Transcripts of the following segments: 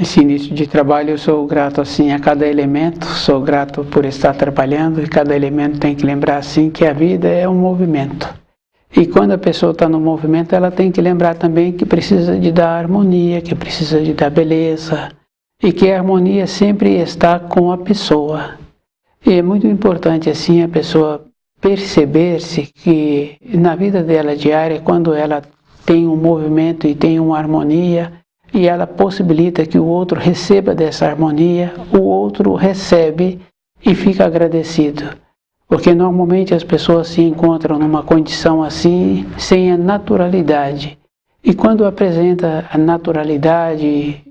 Esse início de trabalho eu sou grato assim a cada elemento, sou grato por estar trabalhando e cada elemento tem que lembrar assim que a vida é um movimento. E quando a pessoa está no movimento, ela tem que lembrar também que precisa de dar harmonia, que precisa de dar beleza e que a harmonia sempre está com a pessoa. E é muito importante assim a pessoa perceber-se que na vida dela diária, quando ela tem um movimento e tem uma harmonia, e ela possibilita que o outro receba dessa harmonia, o outro recebe e fica agradecido. Porque normalmente as pessoas se encontram numa condição assim, sem a naturalidade. E quando apresenta a naturalidade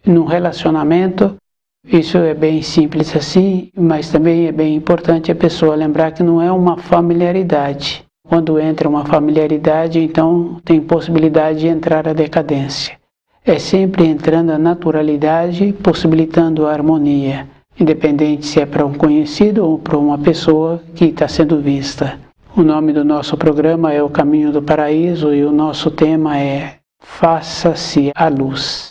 no relacionamento, isso é bem simples assim, mas também é bem importante a pessoa lembrar que não é uma familiaridade. Quando entra uma familiaridade, então tem possibilidade de entrar a decadência. É sempre entrando a naturalidade, possibilitando a harmonia, independente se é para um conhecido ou para uma pessoa que está sendo vista. O nome do nosso programa é O Caminho do Paraíso e o nosso tema é Faça-se a Luz.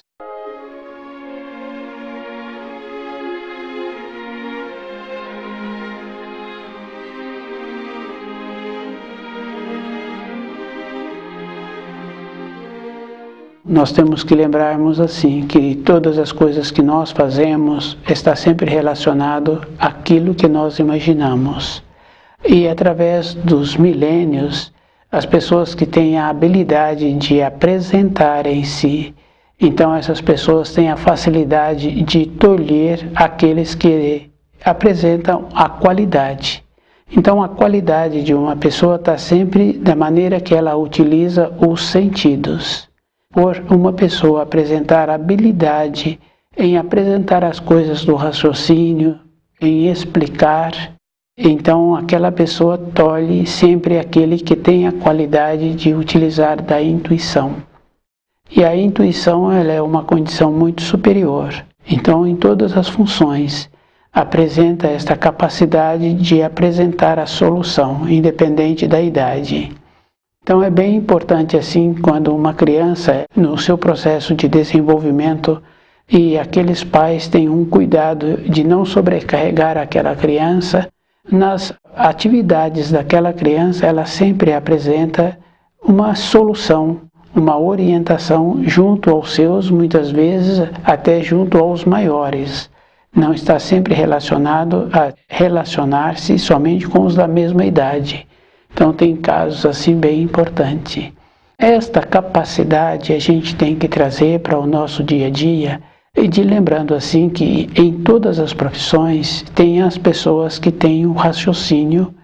Nós temos que lembrarmos assim, que todas as coisas que nós fazemos está sempre relacionado àquilo que nós imaginamos. E através dos milênios, as pessoas que têm a habilidade de apresentar em si, então essas pessoas têm a facilidade de tolher aqueles que apresentam a qualidade. Então a qualidade de uma pessoa está sempre da maneira que ela utiliza os sentidos. Por uma pessoa apresentar habilidade em apresentar as coisas do raciocínio, em explicar, então aquela pessoa tolhe sempre aquele que tem a qualidade de utilizar da intuição. E a intuição ela é uma condição muito superior. Então em todas as funções apresenta esta capacidade de apresentar a solução, independente da idade. Então é bem importante assim quando uma criança no seu processo de desenvolvimento e aqueles pais têm um cuidado de não sobrecarregar aquela criança, nas atividades daquela criança ela sempre apresenta uma solução, uma orientação junto aos seus, muitas vezes até junto aos maiores. Não está sempre relacionado a relacionar-se somente com os da mesma idade. Então tem casos assim bem importantes. Esta capacidade a gente tem que trazer para o nosso dia a dia, e de lembrando assim que em todas as profissões tem as pessoas que têm o raciocínio,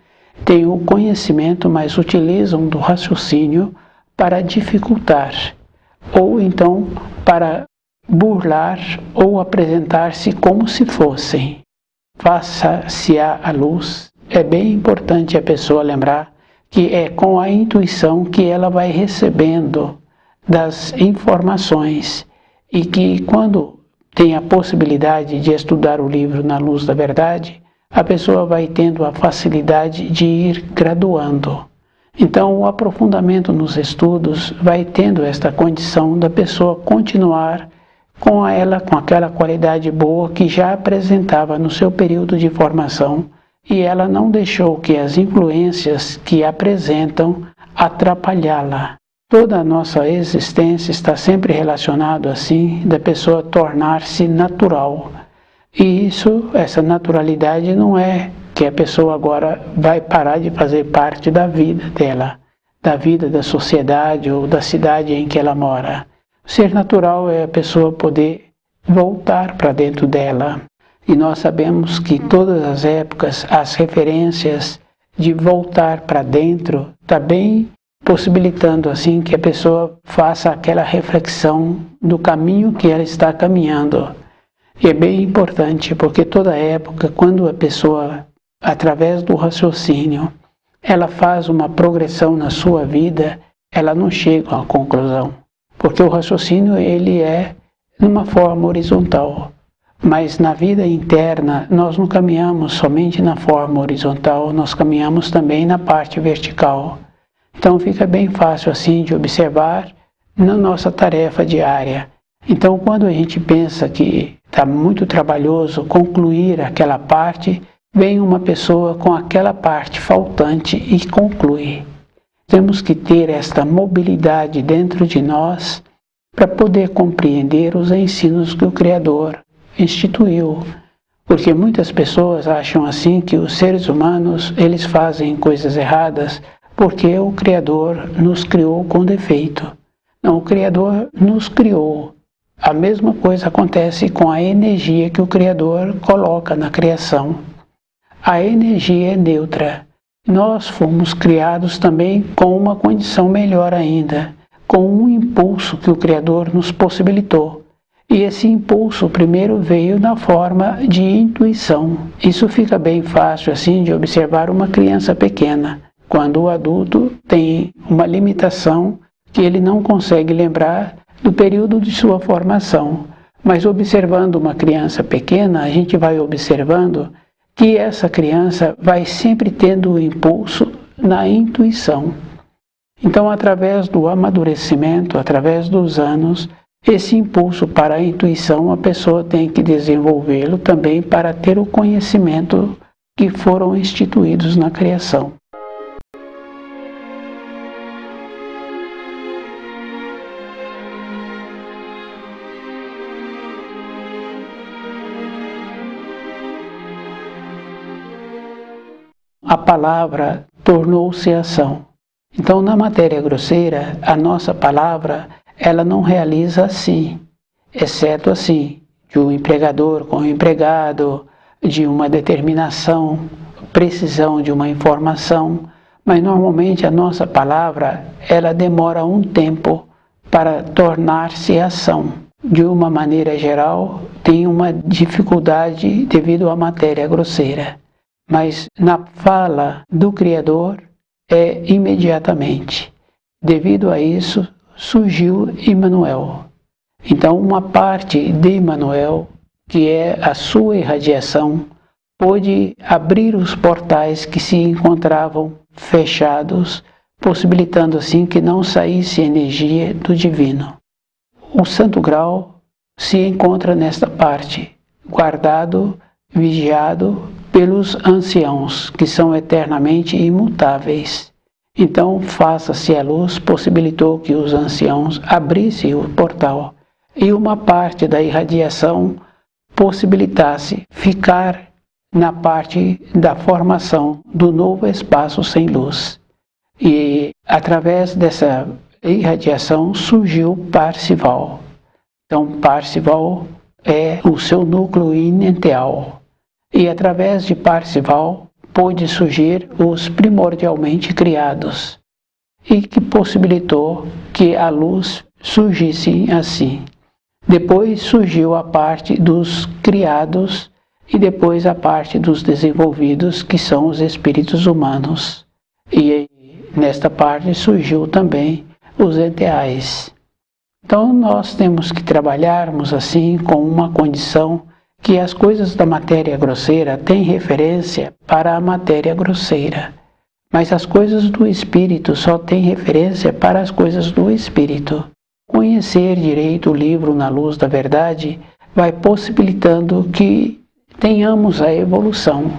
têm o conhecimento, mas utilizam do raciocínio para dificultar, ou então para burlar ou apresentar-se como se fossem. Faça-se a luz. É bem importante a pessoa lembrar que é com a intuição que ela vai recebendo das informações e que quando tem a possibilidade de estudar o livro Na Luz da Verdade, a pessoa vai tendo a facilidade de ir graduando. Então o aprofundamento nos estudos vai tendo esta condição da pessoa continuar com aquela qualidade boa que já apresentava no seu período de formação, e ela não deixou que as influências que apresentam atrapalhá-la. Toda a nossa existência está sempre relacionada assim, da pessoa tornar-se natural. E essa naturalidade não é que a pessoa agora vai parar de fazer parte da vida dela, da vida da sociedade ou da cidade em que ela mora. Ser natural é a pessoa poder voltar para dentro dela. E nós sabemos que todas as épocas, as referências de voltar para dentro está bem possibilitando assim que a pessoa faça aquela reflexão do caminho que ela está caminhando. E é bem importante porque toda época, quando a pessoa, através do raciocínio, ela faz uma progressão na sua vida, ela não chega a uma conclusão. Porque o raciocínio ele é numa forma horizontal. Mas na vida interna, nós não caminhamos somente na forma horizontal, nós caminhamos também na parte vertical. Então fica bem fácil assim de observar na nossa tarefa diária. Então, quando a gente pensa que está muito trabalhoso concluir aquela parte, vem uma pessoa com aquela parte faltante e conclui. Temos que ter esta mobilidade dentro de nós para poder compreender os ensinos que o Criador instituiu. Porque muitas pessoas acham assim que os seres humanos, eles fazem coisas erradas porque o Criador nos criou com defeito. Não, o Criador nos criou. A mesma coisa acontece com a energia que o Criador coloca na criação. A energia é neutra. Nós fomos criados também com uma condição melhor ainda, com um impulso que o Criador nos possibilitou. E esse impulso primeiro veio na forma de intuição. Isso fica bem fácil assim de observar uma criança pequena, quando o adulto tem uma limitação que ele não consegue lembrar do período de sua formação. Mas observando uma criança pequena, a gente vai observando que essa criança vai sempre tendo o impulso na intuição. Então, através do amadurecimento, através dos anos, esse impulso para a intuição, a pessoa tem que desenvolvê-lo também para ter o conhecimento que foram instituídos na criação. A palavra tornou-se ação. Então, na matéria grosseira, a nossa palavra, ela não realiza assim, exceto assim, de um empregador com o empregado, de uma determinação, precisão de uma informação, mas normalmente a nossa palavra, ela demora um tempo para tornar-se ação. De uma maneira geral, tem uma dificuldade devido à matéria grosseira. Mas na fala do Criador é imediatamente. Devido a isso, surgiu Emmanuel. Então, uma parte de Emmanuel, que é a sua irradiação, pôde abrir os portais que se encontravam fechados, possibilitando assim que não saísse energia do divino. O Santo Grau se encontra nesta parte, guardado, vigiado pelos anciãos, que são eternamente imutáveis. Então, faça-se a luz, possibilitou que os anciãos abrissem o portal e uma parte da irradiação possibilitasse ficar na parte da formação do novo espaço sem luz. E através dessa irradiação surgiu Parzival. Então, Parzival é o seu núcleo inenteal. E através de Parzival pôde surgir os primordialmente criados, e que possibilitou que a luz surgisse assim. Depois surgiu a parte dos criados e depois a parte dos desenvolvidos, que são os espíritos humanos. E nesta parte surgiu também os enteais. Então nós temos que trabalharmos assim com uma condição que as coisas da matéria grosseira têm referência para a matéria grosseira, mas as coisas do espírito só têm referência para as coisas do espírito. Conhecer direito o livro Na Luz da Verdade vai possibilitando que tenhamos a evolução.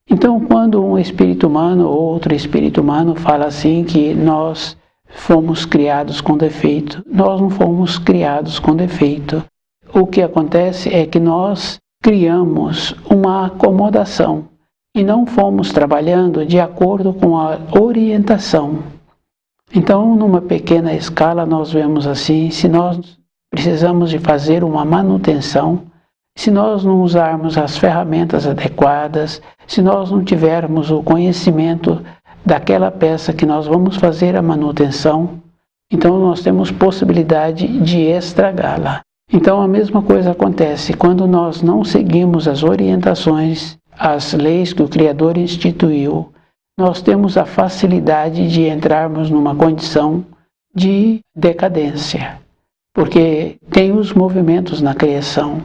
Então, quando um espírito humano ou outro espírito humano fala assim que nós fomos criados com defeito, nós não fomos criados com defeito. O que acontece é que nós criamos uma acomodação e não fomos trabalhando de acordo com a orientação. Então, numa pequena escala, nós vemos assim, se nós precisamos de fazer uma manutenção, se nós não usarmos as ferramentas adequadas, se nós não tivermos o conhecimento daquela peça que nós vamos fazer a manutenção, então nós temos possibilidade de estragá-la. Então a mesma coisa acontece quando nós não seguimos as orientações, as leis que o Criador instituiu, nós temos a facilidade de entrarmos numa condição de decadência, porque tem os movimentos na criação.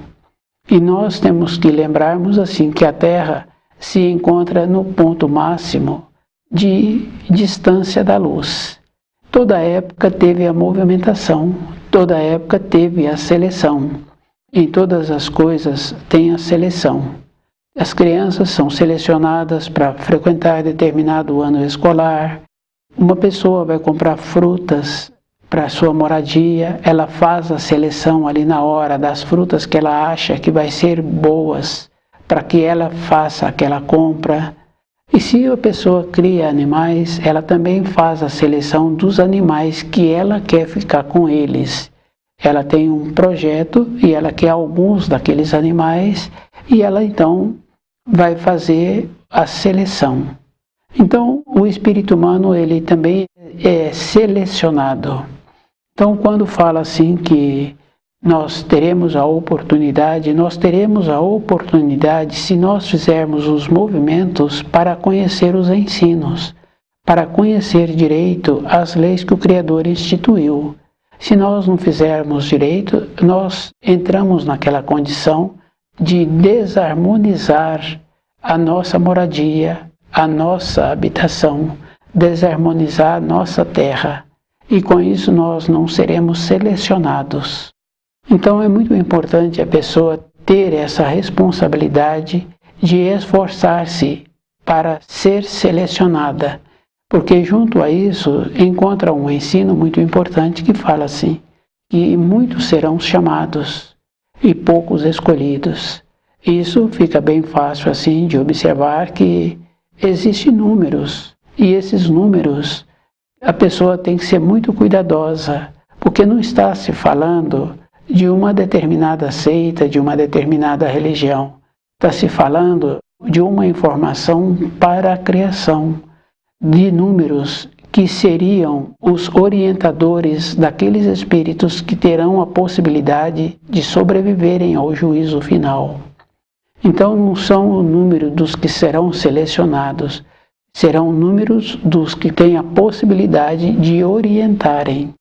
E nós temos que lembrarmos assim que a Terra se encontra no ponto máximo de distância da luz. Toda época teve a movimentação, toda época teve a seleção. Em todas as coisas tem a seleção. As crianças são selecionadas para frequentar determinado ano escolar. Uma pessoa vai comprar frutas para sua moradia, ela faz a seleção ali na hora das frutas que ela acha que vai ser boas para que ela faça aquela compra. E se a pessoa cria animais, ela também faz a seleção dos animais que ela quer ficar com eles. Ela tem um projeto e ela quer alguns daqueles animais e ela então vai fazer a seleção. Então, o espírito humano, ele também é selecionado. Então, quando fala assim que nós teremos a oportunidade se nós fizermos os movimentos para conhecer os ensinos, para conhecer direito as leis que o Criador instituiu. Se nós não fizermos direito, nós entramos naquela condição de desarmonizar a nossa moradia, a nossa habitação, desarmonizar a nossa terra. E com isso nós não seremos selecionados. Então é muito importante a pessoa ter essa responsabilidade de esforçar-se para ser selecionada, porque junto a isso encontra um ensino muito importante que fala assim, que muitos serão chamados e poucos escolhidos. Isso fica bem fácil assim de observar que existem números, e esses números a pessoa tem que ser muito cuidadosa, porque não está se falando de uma determinada seita, de uma determinada religião. Está se falando de uma informação para a criação, de números que seriam os orientadores daqueles espíritos que terão a possibilidade de sobreviverem ao juízo final. Então não são o número dos que serão selecionados, serão números dos que têm a possibilidade de orientarem.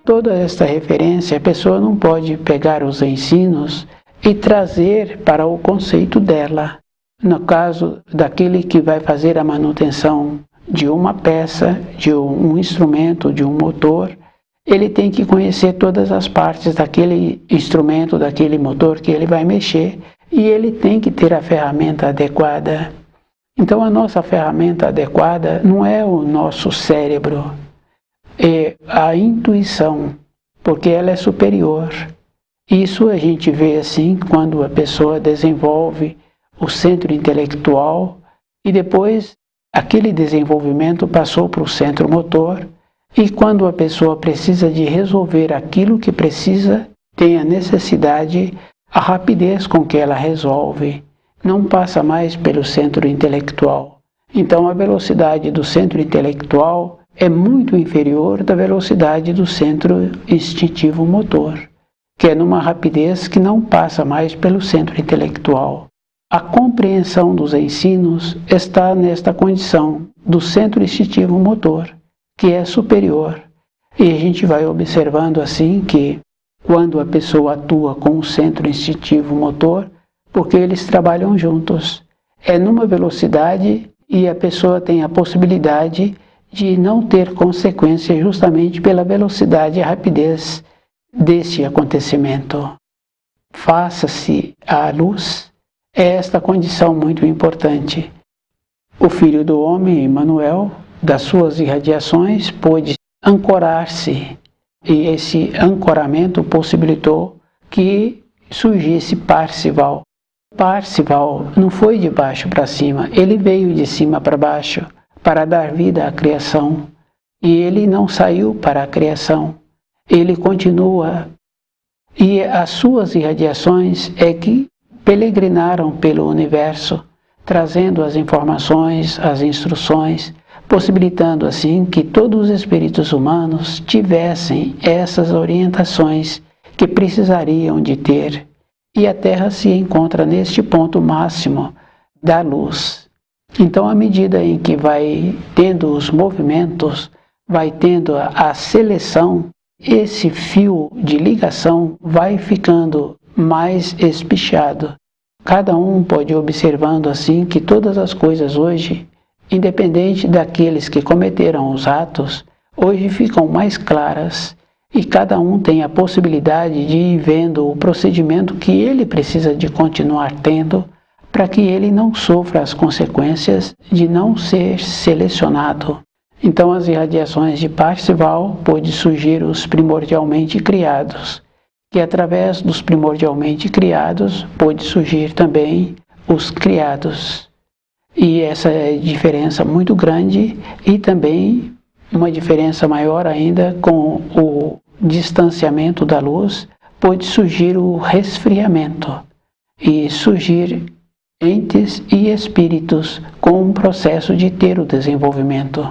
Toda esta referência, a pessoa não pode pegar os ensinos e trazer para o conceito dela. No caso daquele que vai fazer a manutenção de uma peça, de um instrumento, de um motor, ele tem que conhecer todas as partes daquele instrumento, daquele motor que ele vai mexer, e ele tem que ter a ferramenta adequada. Então a nossa ferramenta adequada não é o nosso cérebro, é a intuição, porque ela é superior. Isso a gente vê assim quando a pessoa desenvolve o centro intelectual e depois aquele desenvolvimento passou para o centro motor, e quando a pessoa precisa de resolver aquilo que precisa, tem a necessidade, a rapidez com que ela resolve, não passa mais pelo centro intelectual. Então a velocidade do centro intelectual é muito inferior da velocidade do centro instintivo motor, que é numa rapidez que não passa mais pelo centro intelectual. A compreensão dos ensinos está nesta condição do centro instintivo motor, que é superior. E a gente vai observando assim que quando a pessoa atua com o centro instintivo motor, porque eles trabalham juntos, é numa velocidade e a pessoa tem a possibilidade de não ter consequência justamente pela velocidade e rapidez deste acontecimento. Faça-se a luz, é esta condição muito importante. O Filho do Homem, Emmanuel, das suas irradiações, pôde ancorar-se, e esse ancoramento possibilitou que surgisse Parzival. Parzival não foi de baixo para cima, ele veio de cima para baixo para dar vida à criação, e ele não saiu para a criação, ele continua, e as suas irradiações é que peregrinaram pelo universo, trazendo as informações, as instruções, possibilitando assim que todos os espíritos humanos tivessem essas orientações que precisariam de ter. E a Terra se encontra neste ponto máximo da luz. Então, à medida em que vai tendo os movimentos, vai tendo a seleção, esse fio de ligação vai ficando mais espichado. Cada um pode ir observando assim que todas as coisas hoje, independente daqueles que cometeram os atos, hoje ficam mais claras e cada um tem a possibilidade de ir vendo o procedimento que ele precisa de continuar tendo para que ele não sofra as consequências de não ser selecionado. Então, as irradiações de Parzival pôde surgir os primordialmente criados, que através dos primordialmente criados pôde surgir também os criados. E essa é a diferença muito grande e também uma diferença maior ainda com o distanciamento da luz, pôde surgir o resfriamento e surgir entes e espíritos com um processo de ter o desenvolvimento.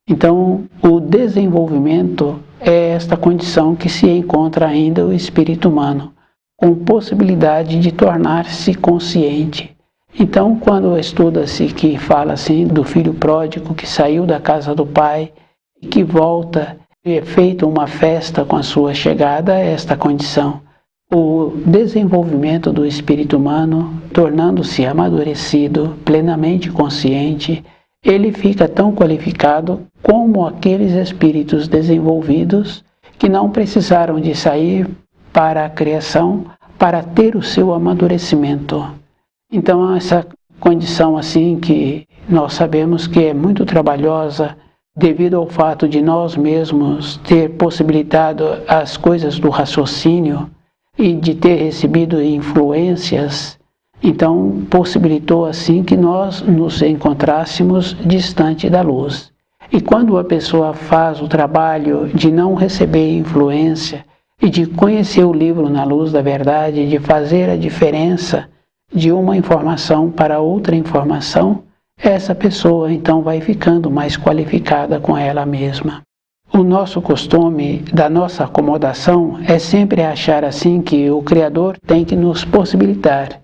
Então, o desenvolvimento é esta condição que se encontra ainda o espírito humano, com possibilidade de tornar-se consciente. Então, quando estuda-se que fala assim do filho pródigo que saiu da casa do pai e que volta e é feita uma festa com a sua chegada, é esta condição. O desenvolvimento do espírito humano, tornando-se amadurecido, plenamente consciente, ele fica tão qualificado como aqueles espíritos desenvolvidos que não precisaram de sair para a criação para ter o seu amadurecimento. Então, essa condição assim que nós sabemos que é muito trabalhosa devido ao fato de nós mesmos ter possibilitado as coisas do raciocínio e de ter recebido influências, então possibilitou assim que nós nos encontrássemos distante da luz. E quando a pessoa faz o trabalho de não receber influência e de conhecer o livro na luz da verdade, de fazer a diferença de uma informação para outra informação, essa pessoa então vai ficando mais qualificada com ela mesma. O nosso costume da nossa acomodação é sempre achar assim que o Criador tem que nos possibilitar.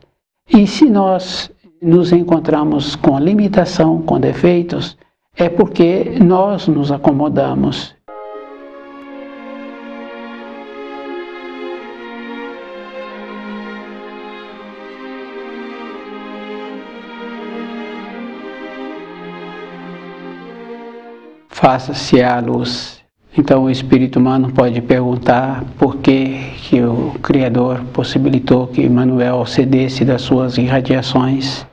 E se nós nos encontramos com limitação, com defeitos, é porque nós nos acomodamos. Faça-se a luz. Então o espírito humano pode perguntar por que o Criador possibilitou que Manuel cedesse das suas irradiações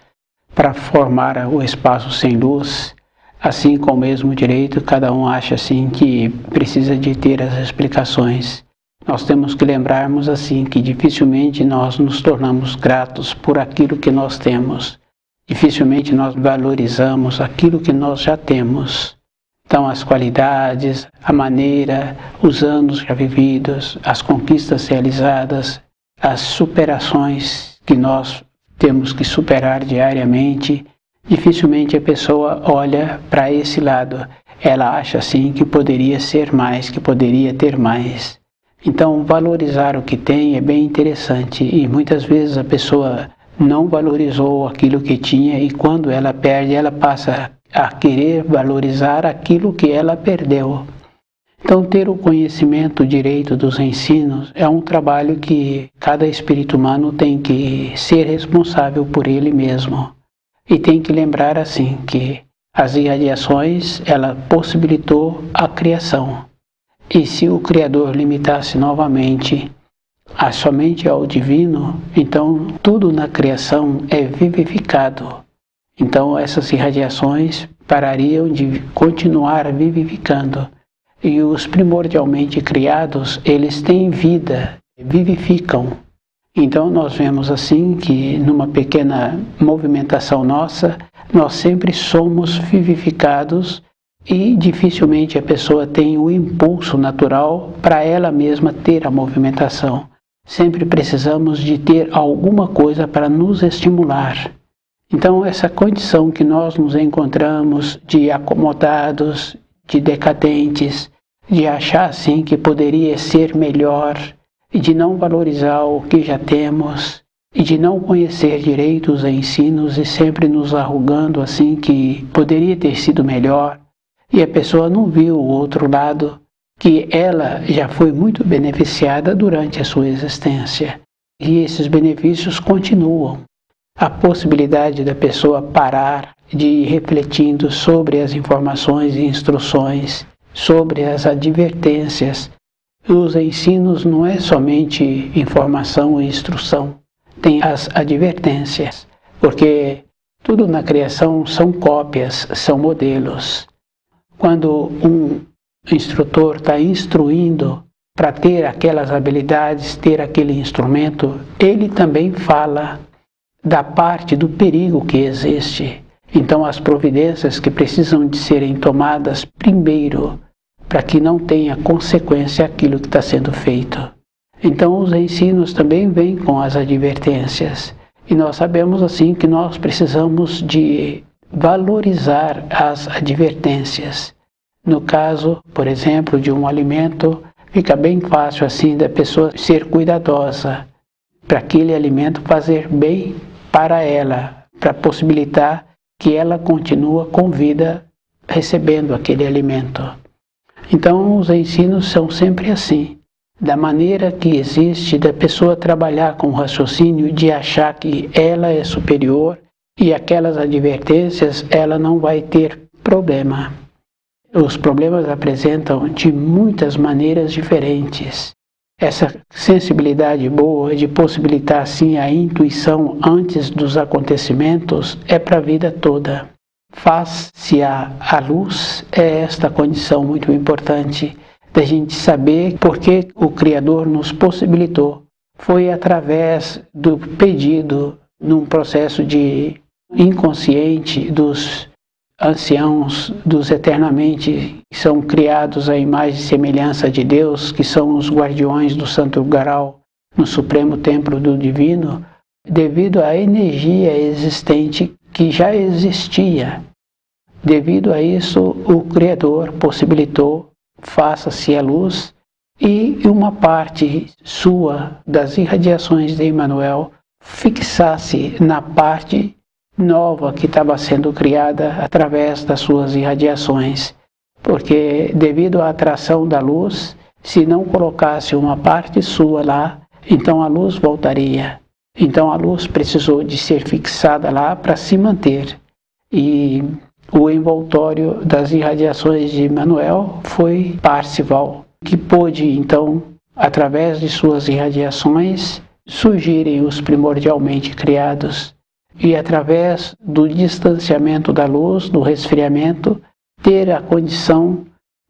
para formar o espaço sem luz. Assim, com o mesmo direito, cada um acha assim que precisa de ter as explicações. Nós temos que lembrarmos assim que dificilmente nós nos tornamos gratos por aquilo que nós temos. Dificilmente nós valorizamos aquilo que nós já temos. Então, as qualidades, a maneira, os anos já vividos, as conquistas realizadas, as superações que nós temos que superar diariamente, dificilmente a pessoa olha para esse lado. Ela acha assim que poderia ser mais, que poderia ter mais. Então, valorizar o que tem é bem interessante e muitas vezes a pessoa não valorizou aquilo que tinha e quando ela perde, ela passa a querer valorizar aquilo que ela perdeu. Então, ter o conhecimento direito dos ensinos é um trabalho que cada espírito humano tem que ser responsável por ele mesmo. E tem que lembrar assim que as irradiações, ela possibilitou a criação. E se o Criador limitasse novamente somente ao divino, então tudo na criação é vivificado. Então essas irradiações parariam de continuar vivificando. E os primordialmente criados, eles têm vida, vivificam. Então nós vemos assim que numa pequena movimentação nossa, nós sempre somos vivificados e dificilmente a pessoa tem o impulso natural para ela mesma ter a movimentação. Sempre precisamos de ter alguma coisa para nos estimular. Então, essa condição que nós nos encontramos de acomodados, de decadentes, de achar assim que poderia ser melhor, e de não valorizar o que já temos, e de não conhecer direito os ensinos e sempre nos arrogando assim que poderia ter sido melhor, e a pessoa não viu o outro lado, que ela já foi muito beneficiada durante a sua existência. E esses benefícios continuam. A possibilidade da pessoa parar de ir refletindo sobre as informações e instruções, sobre as advertências. Os ensinos não é somente informação e instrução, tem as advertências, porque tudo na criação são cópias, são modelos. Quando um instrutor está instruindo para ter aquelas habilidades, ter aquele instrumento, ele também fala da parte do perigo que existe. Então, as providências que precisam de serem tomadas primeiro, para que não tenha consequência aquilo que está sendo feito. Então, os ensinos também vêm com as advertências. E nós sabemos, assim, que nós precisamos de valorizar as advertências. No caso, por exemplo, de um alimento, fica bem fácil, assim, da pessoa ser cuidadosa, para aquele alimento fazer bem para ela, para possibilitar que ela continue com vida recebendo aquele alimento. Então, os ensinos são sempre assim, da maneira que existe da pessoa trabalhar com o raciocínio de achar que ela é superior e aquelas advertências ela não vai ter problema. Os problemas apresentam de muitas maneiras diferentes. Essa sensibilidade boa de possibilitar assim a intuição antes dos acontecimentos é para a vida toda. Faz-se a luz é esta condição muito importante da gente saber por que o Criador nos possibilitou. Foi através do pedido, num processo de inconsciente dos anciãos, dos eternamente, que são criados à imagem e semelhança de Deus, que são os guardiões do Santo Graal no Supremo Templo do Divino, devido à energia existente que já existia. Devido a isso, o Criador possibilitou, faça-se a luz, e uma parte sua das irradiações de Emmanuel fixasse na parte nova que estava sendo criada através das suas irradiações. Porque devido à atração da luz, se não colocasse uma parte sua lá, então a luz voltaria. Então a luz precisou de ser fixada lá para se manter. E o envoltório das irradiações de Emmanuel foi Parzival, que pôde então, através de suas irradiações, surgirem os primordialmente criados. E através do distanciamento da luz, do resfriamento, ter a condição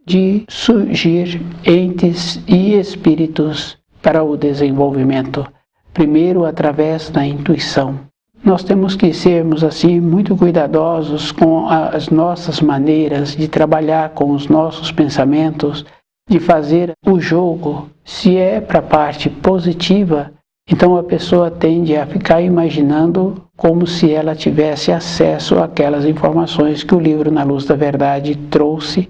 de surgir entes e espíritos para o desenvolvimento, primeiro através da intuição. Nós temos que sermos assim muito cuidadosos com as nossas maneiras de trabalhar com os nossos pensamentos, de fazer o jogo. Se é para a parte positiva, então a pessoa tende a ficar imaginando como se ela tivesse acesso àquelas informações que o livro Na Luz da Verdade trouxe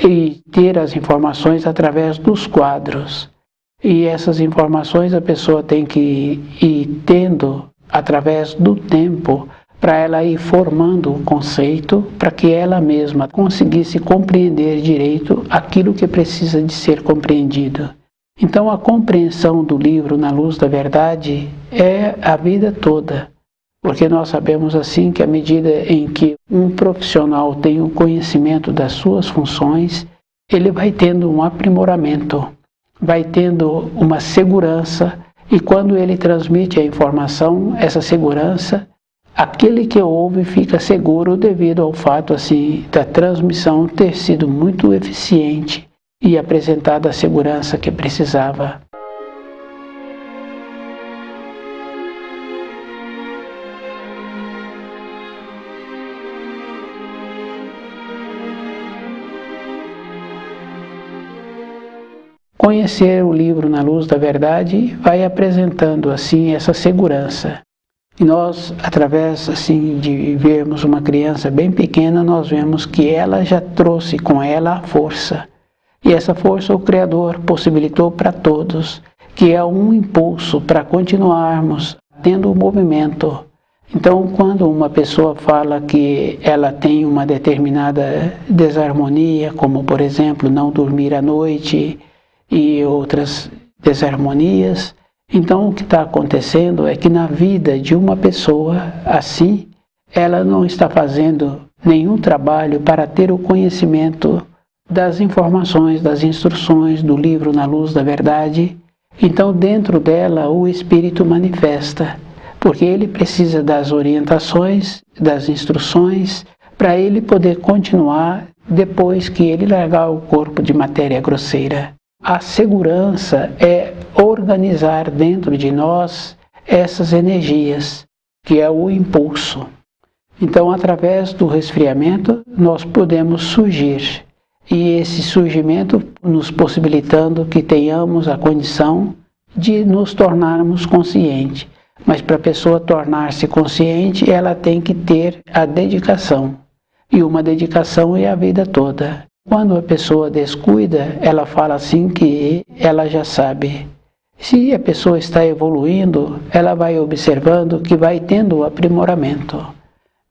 e ter as informações através dos quadros. E essas informações a pessoa tem que ir tendo através do tempo para ela ir formando o conceito para que ela mesma conseguisse compreender direito aquilo que precisa de ser compreendido. Então a compreensão do livro Na Luz da Verdade é a vida toda, porque nós sabemos assim que à medida em que um profissional tem o conhecimento das suas funções, ele vai tendo um aprimoramento, vai tendo uma segurança, e quando ele transmite a informação, essa segurança, aquele que ouve fica seguro devido ao fato assim da transmissão ter sido muito eficiente e apresentada a segurança que precisava. Conhecer o livro Na Luz da Verdade vai apresentando assim essa segurança. E nós, através assim de vermos uma criança bem pequena, nós vemos que ela já trouxe com ela a força. E essa força o Criador possibilitou para todos, que é um impulso para continuarmos tendo o movimento. Então, quando uma pessoa fala que ela tem uma determinada desarmonia, como por exemplo não dormir à noite e outras desarmonias, então o que está acontecendo é que na vida de uma pessoa assim, ela não está fazendo nenhum trabalho para ter o conhecimento das informações, das instruções do livro Na Luz da Verdade. Então dentro dela o Espírito manifesta, porque ele precisa das orientações, das instruções, para ele poder continuar depois que ele largar o corpo de matéria grosseira. A segurança é organizar dentro de nós essas energias, que é o impulso. Então, através do resfriamento, nós podemos surgir, e esse surgimento nos possibilitando que tenhamos a condição de nos tornarmos conscientes. Mas para a pessoa tornar-se consciente, ela tem que ter a dedicação. E uma dedicação é a vida toda. Quando a pessoa descuida, ela fala assim que ela já sabe. Se a pessoa está evoluindo, ela vai observando que vai tendo aprimoramento.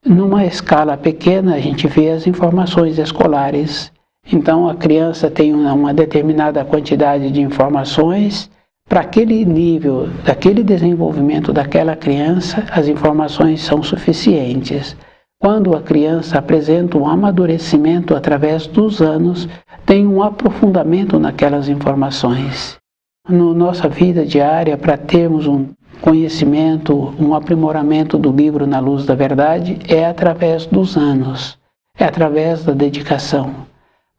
Numa escala pequena, a gente vê as informações escolares. Então a criança tem uma determinada quantidade de informações. Para aquele nível, daquele desenvolvimento daquela criança, as informações são suficientes. Quando a criança apresenta um amadurecimento através dos anos, tem um aprofundamento naquelas informações. Na nossa vida diária, para termos um conhecimento, um aprimoramento do livro Na Luz da Verdade, é através dos anos, é através da dedicação.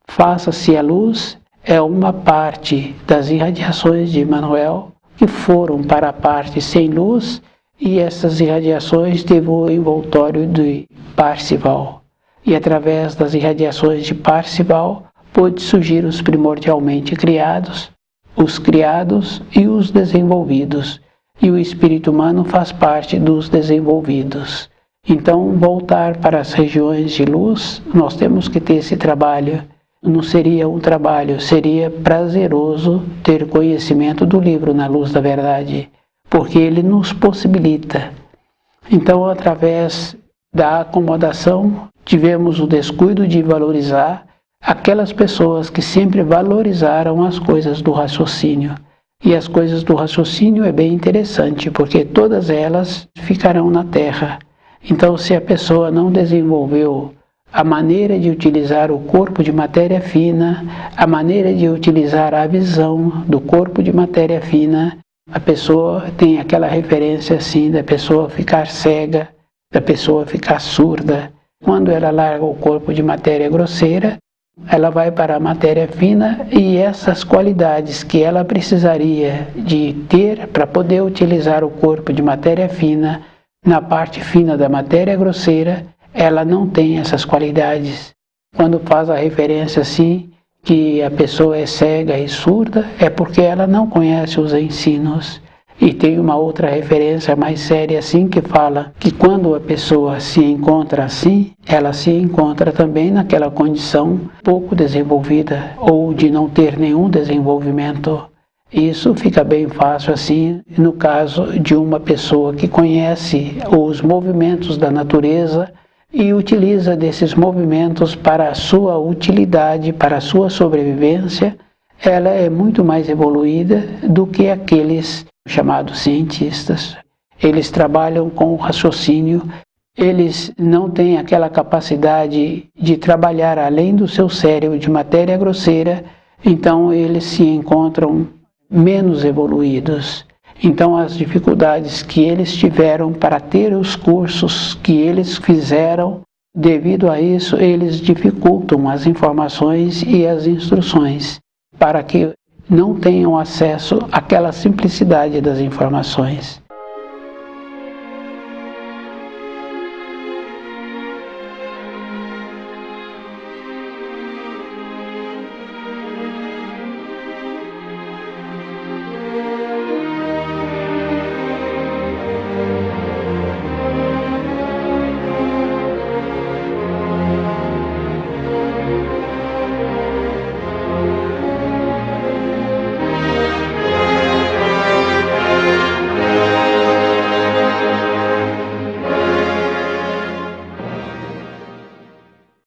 Faça-se a luz é uma parte das irradiações de Emmanuel que foram para a parte sem luz, e essas irradiações teve o envoltório de Parzival. E através das irradiações de Parzival pôde surgir os primordialmente criados, os criados e os desenvolvidos. E o espírito humano faz parte dos desenvolvidos. Então, voltar para as regiões de luz, nós temos que ter esse trabalho. Não seria um trabalho, seria prazeroso ter conhecimento do livro Na Luz da Verdade, porque ele nos possibilita. Então, através da acomodação, tivemos o descuido de valorizar aquelas pessoas que sempre valorizaram as coisas do raciocínio. E as coisas do raciocínio é bem interessante, porque todas elas ficarão na Terra. Então, se a pessoa não desenvolveu a maneira de utilizar o corpo de matéria fina, a maneira de utilizar a visão do corpo de matéria fina, a pessoa tem aquela referência assim da pessoa ficar cega, da pessoa ficar surda. Quando ela larga o corpo de matéria grosseira, ela vai para a matéria fina, e essas qualidades que ela precisaria de ter para poder utilizar o corpo de matéria fina, na parte fina da matéria grosseira, ela não tem essas qualidades. Quando faz a referência assim, que a pessoa é cega e surda, é porque ela não conhece os ensinos. E tem uma outra referência mais séria assim, que fala que quando a pessoa se encontra assim, ela se encontra também naquela condição pouco desenvolvida, ou de não ter nenhum desenvolvimento. Isso fica bem fácil assim, no caso de uma pessoa que conhece os movimentos da natureza, e utiliza desses movimentos para a sua utilidade, para a sua sobrevivência, ela é muito mais evoluída do que aqueles chamados cientistas. Eles trabalham com o raciocínio, eles não têm aquela capacidade de trabalhar além do seu cérebro de matéria grosseira, então eles se encontram menos evoluídos. Então, as dificuldades que eles tiveram para ter os cursos que eles fizeram, devido a isso, eles dificultam as informações e as instruções, para que não tenham acesso àquela simplicidade das informações.